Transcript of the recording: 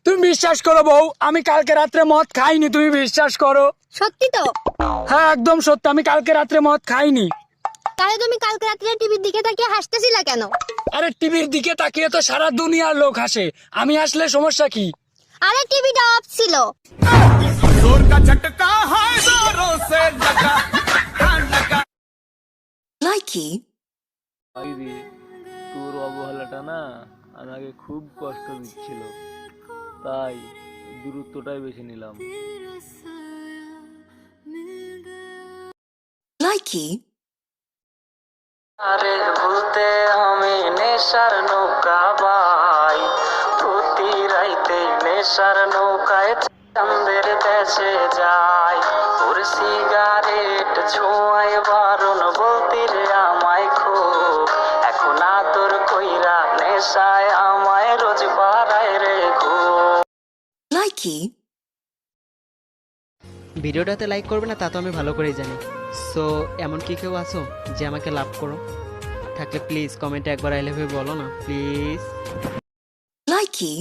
তুমি বিশ্বাস করো বউ, আমি কালকে রাত্রে মদ খাইনি, তুমি বিশ্বাস করো। সত্যি তো? হ্যাঁ একদম সত্য, আমি কালকে রাত্রে মদ খাইনি। তাহলে তুমি কালকে রাত্রে টিভির দিকে তাকিয়ে হাসতেছিলা কেন? আরে টিভির দিকে তাকিয়ে তো সারা দুনিয়ার লোক হাসে, আমি আসলে সমস্যা কি? আরে টিভিটা অফ ছিল। লাইকি ভাইরে, তোর অবহেলাটা না আমাকে খুব কষ্ট দিচ্ছিল, তাই দূরত্বটাই বেছে নিলাম। লাইকি আরে ভুলতে আমি নেশার নৌকা বাই, প্রতি রাইতে নেশার নৌকায় চাঁদের দেশে যাই। তোর সিগারেট ছোঁয়ায় বারণ বলতি রে আমায় খুব, এখন আদর কইরা নেশায় আমায় রোজ বাড়ায় রে খুব। লাইকি ভিডিওটাতে লাইক করবে না তা তো আমি ভালো করেই জানি। সো এমন কি কেউ আছো যে আমাকে লাভ করো? থাকলে প্লিজ কমেন্টে একবার আই লাভ ইউ বলো না প্লিজ। লাইকি